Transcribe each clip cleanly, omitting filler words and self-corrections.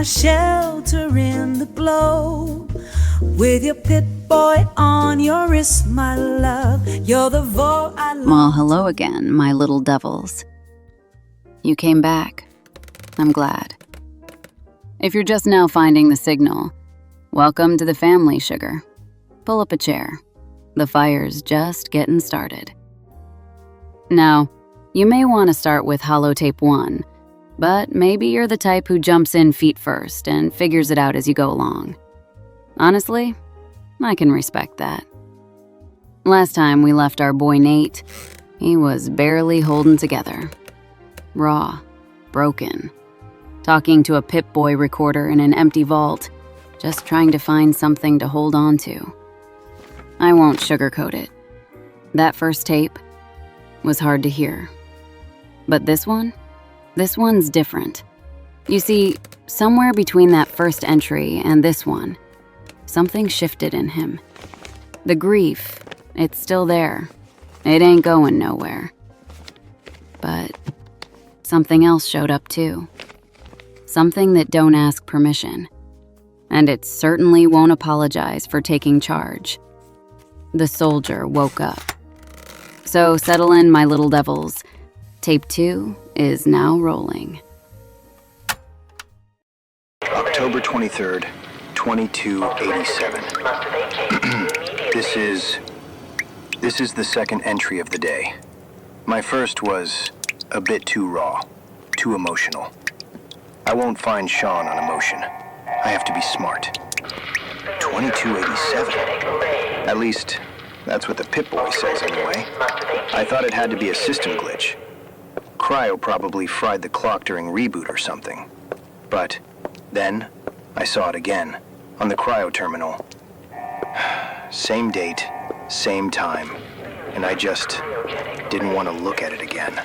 my shelter in the globe. With your Pip-Boy on your wrist, my love. You're the Vault I love. Well, hello again, my little devils. You came back. I'm glad. If you're just now finding the signal, welcome to the family, sugar. Pull up a chair. The fire's just getting started. Now, you may want to start with Holotape 1, but maybe you're the type who jumps in feet first and figures it out as you go along. Honestly, I can respect that. Last time we left our boy Nate, he was barely holding together. Raw, broken, talking to a Pip-Boy recorder in an empty vault, just trying to find something to hold on to. I won't sugarcoat it. That first tape was hard to hear. But this one's different. You see, somewhere between that first entry and this one, something shifted in him. The grief, it's still there. It ain't going nowhere. But something else showed up too. Something that don't ask permission. And it certainly won't apologize for taking charge. The soldier woke up. So settle in, my little devils. Tape 2 is now rolling. October 23rd, 2287. This is the second entry of the day. My first was a bit too raw, too emotional. I won't find Sean on emotion. I have to be smart. 2287? At least, that's what the Pip-Boy says anyway. I thought it had to be a system glitch. Cryo probably fried the clock during reboot or something. But then, I saw it again, on the cryo terminal. Same date, same time, and I just didn't want to look at it again.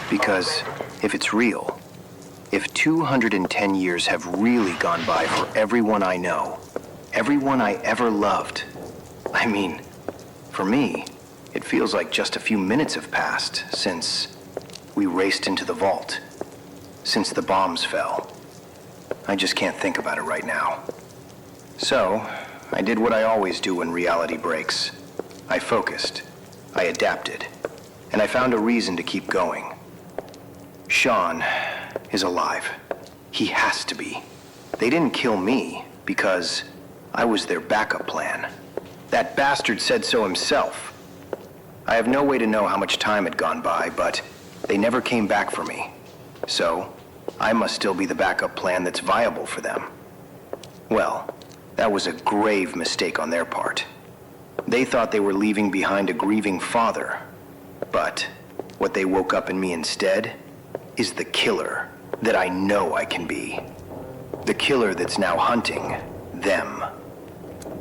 Because if it's real, if 210 years have really gone by for everyone I know, everyone I ever loved, I mean, for me, it feels like just a few minutes have passed since we raced into the vault, since the bombs fell. I just can't think about it right now. So, I did what I always do when reality breaks. I focused, I adapted, and I found a reason to keep going. Sean is alive. He has to be. They didn't kill me because I was their backup plan. That bastard said so himself. I have no way to know how much time had gone by, but they never came back for me. So, I must still be the backup plan that's viable for them. Well, that was a grave mistake on their part. They thought they were leaving behind a grieving father. But what they woke up in me instead is the killer that I know I can be. The killer that's now hunting them.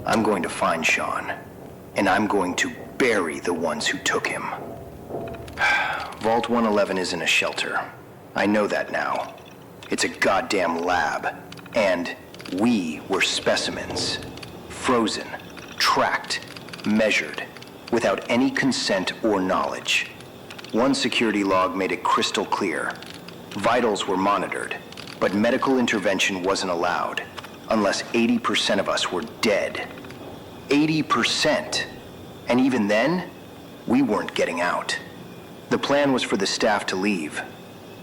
I'm going to find Sean, and I'm going to bury the ones who took him. Vault 111 isn't a shelter. I know that now. It's a goddamn lab, and we were specimens. Frozen, tracked, measured, without any consent or knowledge. One security log made it crystal clear. Vitals were monitored, but medical intervention wasn't allowed unless 80% of us were dead. 80%! And even then, we weren't getting out. The plan was for the staff to leave.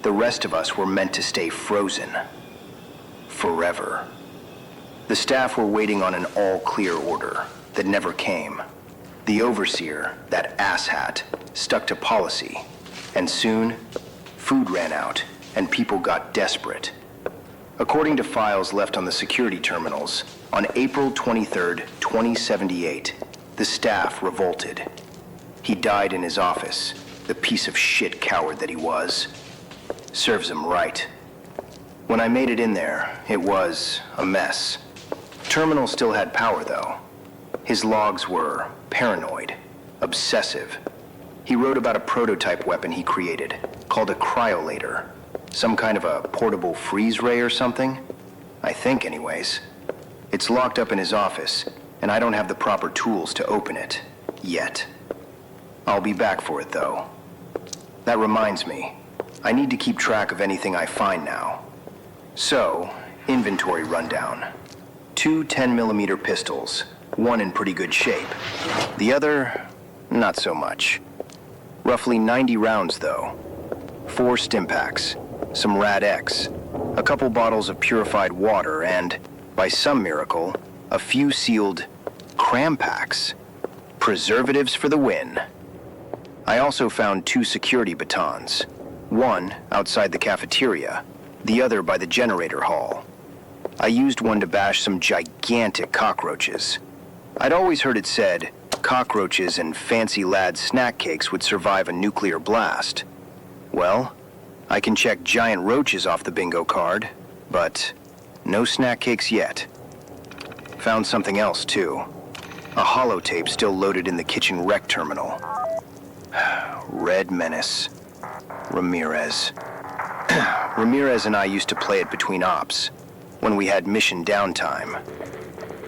The rest of us were meant to stay frozen. Forever. The staff were waiting on an all-clear order that never came. The overseer, that asshat, stuck to policy. And soon, food ran out, and people got desperate. According to files left on the security terminals, on April 23rd, 2078, the staff revolted. He died in his office, the piece of shit coward that he was. Serves him right. When I made it in there, it was a mess. Terminal still had power, though. His logs were paranoid, obsessive. He wrote about a prototype weapon he created, called a cryolator. Some kind of a portable freeze ray or something? I think, anyways. It's locked up in his office, and I don't have the proper tools to open it. Yet. I'll be back for it, though. That reminds me, I need to keep track of anything I find now. So, Inventory rundown. 2 10mm pistols, one in pretty good shape. The other, not so much. Roughly 90 rounds though. 4 stim packs, some Rad-X, a couple bottles of purified water, and, by some miracle, a few sealed cram packs. Preservatives for the win. I also found 2 security batons. One outside the cafeteria, the other by the generator hall. I used one to bash some gigantic cockroaches. I'd always heard it said cockroaches and fancy lad snack cakes would survive a nuclear blast. Well, I can check giant roaches off the bingo card, but no snack cakes yet. Found something else too. A holotape still loaded in the kitchen rec terminal. Red Menace. Ramirez. Ramirez and I used to play it between ops, when we had mission downtime.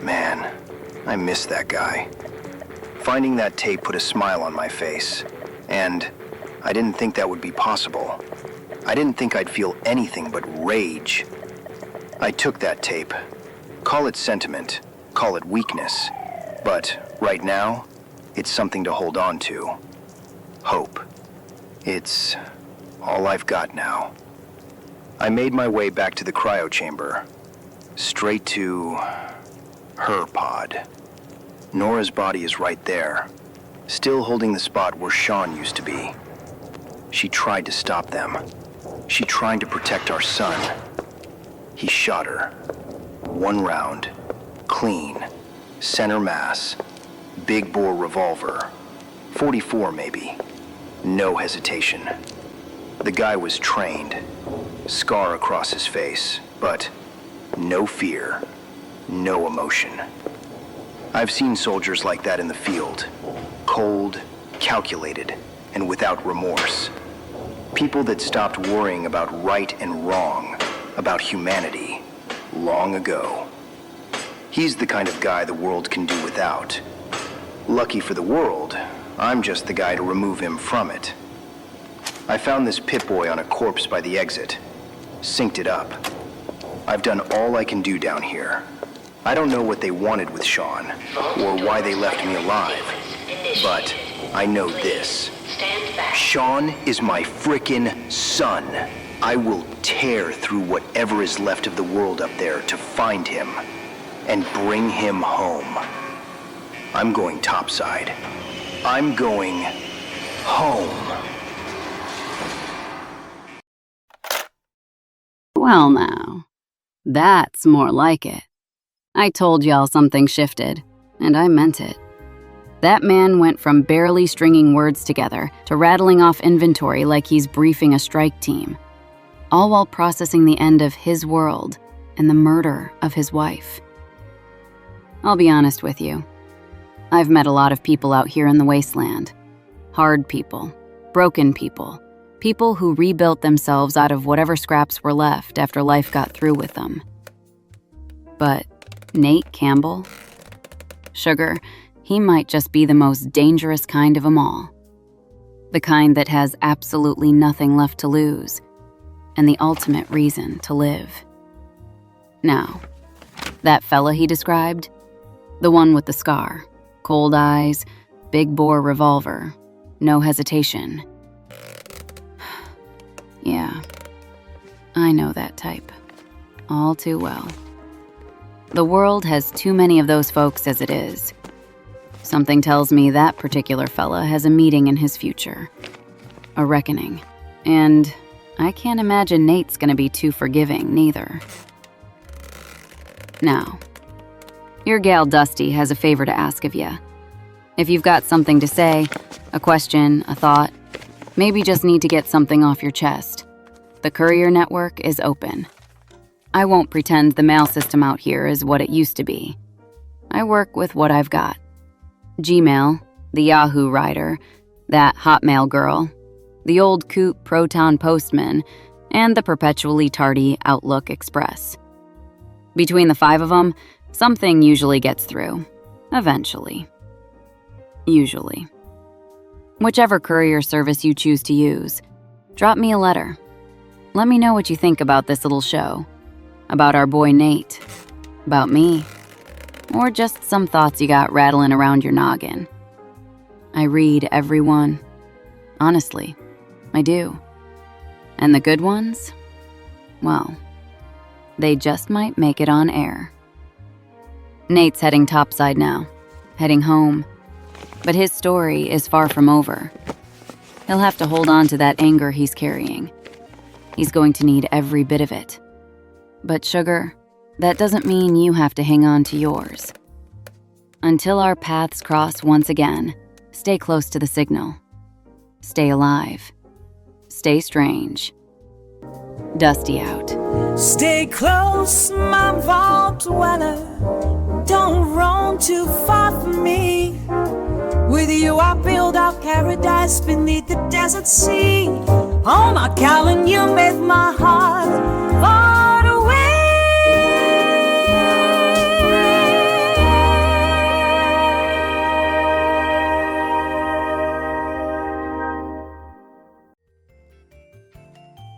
Man, I miss that guy. Finding that tape put a smile on my face, and I didn't think that would be possible. I didn't think I'd feel anything but rage. I took that tape. Call it sentiment, call it weakness, but right now, it's something to hold on to. Hope. It's all I've got now. I made my way back to the cryo chamber, straight to her pod. Nora's body is right there, still holding the spot where Sean used to be. She tried to stop them. She tried to protect our son. He shot her. 1 round, clean, center mass, big bore revolver, 44 maybe. No hesitation. The guy was trained, scar across his face, but no fear, no emotion. I've seen soldiers like that in the field, cold, calculated, and without remorse. People that stopped worrying about right and wrong, about humanity, long ago. He's the kind of guy the world can do without. Lucky for the world, I'm just the guy to remove him from it. I found this Pip-Boy on a corpse by the exit. Synced it up. I've done all I can do down here. I don't know what they wanted with Sean, or why they left me alive. But I know this. Sean is my frickin' son. I will tear through whatever is left of the world up there to find him and bring him home. I'm going topside. I'm going home. Well now, that's more like it. I told y'all something shifted, and I meant it. That man went from barely stringing words together to rattling off inventory like he's briefing a strike team, all while processing the end of his world and the murder of his wife. I'll be honest with you. I've met a lot of people out here in the wasteland. Hard people, broken people, people who rebuilt themselves out of whatever scraps were left after life got through with them. But Nate Campbell? Sugar, he might just be the most dangerous kind of them all. The kind that has absolutely nothing left to lose, and the ultimate reason to live. Now, that fella he described, the one with the scar, cold eyes, big bore revolver, no hesitation. Yeah, I know that type, all too well. The world has too many of those folks as it is. Something tells me that particular fella has a meeting in his future. A reckoning. And I can't imagine Nate's gonna be too forgiving, neither. Now, your gal Dusty has a favor to ask of ya. If you've got something to say, a question, a thought, maybe just need to get something off your chest, the courier network is open. I won't pretend the mail system out here is what it used to be. I work with what I've got. Gmail, the Yahoo writer, that Hotmail girl, the old coot Proton postman, and the perpetually tardy Outlook Express. Between the 5 of them, something usually gets through. Eventually. Usually. Whichever courier service you choose to use, drop me a letter. Let me know what you think about this little show. About our boy Nate. About me. Or just some thoughts you got rattling around your noggin. I read every one. Honestly, I do. And the good ones? Well, they just might make it on air. Nate's heading topside now, heading home. But his story is far from over. He'll have to hold on to that anger he's carrying. He's going to need every bit of it. But sugar, that doesn't mean you have to hang on to yours. Until our paths cross once again, stay close to the signal. Stay alive. Stay strange. Dusty out. Stay close, my vault dweller. Don't roam too far from me. With you I build our paradise beneath the desert sea. Oh my Calvin, you make my heart far away.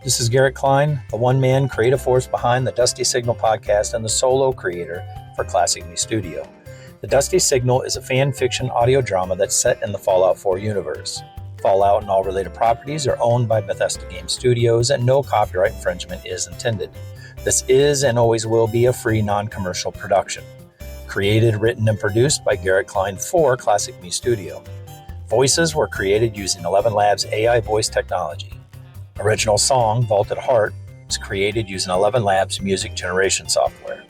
This is Garrett Klein, the one-man creative force behind the Dusty Signal podcast and the solo creator for Classic Me Studio. The Dusty Signal is a fan fiction audio drama that's set in the Fallout 4 universe. Fallout and all related properties are owned by Bethesda Game Studios, and no copyright infringement is intended. This is and always will be a free, non-commercial production. Created, written, and produced by Garrett Klein for Classic Me Studio. Voices were created using 11 Labs AI voice technology. Original song, Vaulted Heart, was created using 11 Labs music generation software.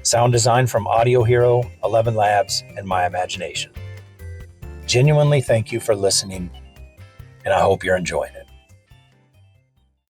Sound design from Audio Hero, 11 Labs, and My Imagination. Genuinely thank you for listening, and I hope you're enjoying it.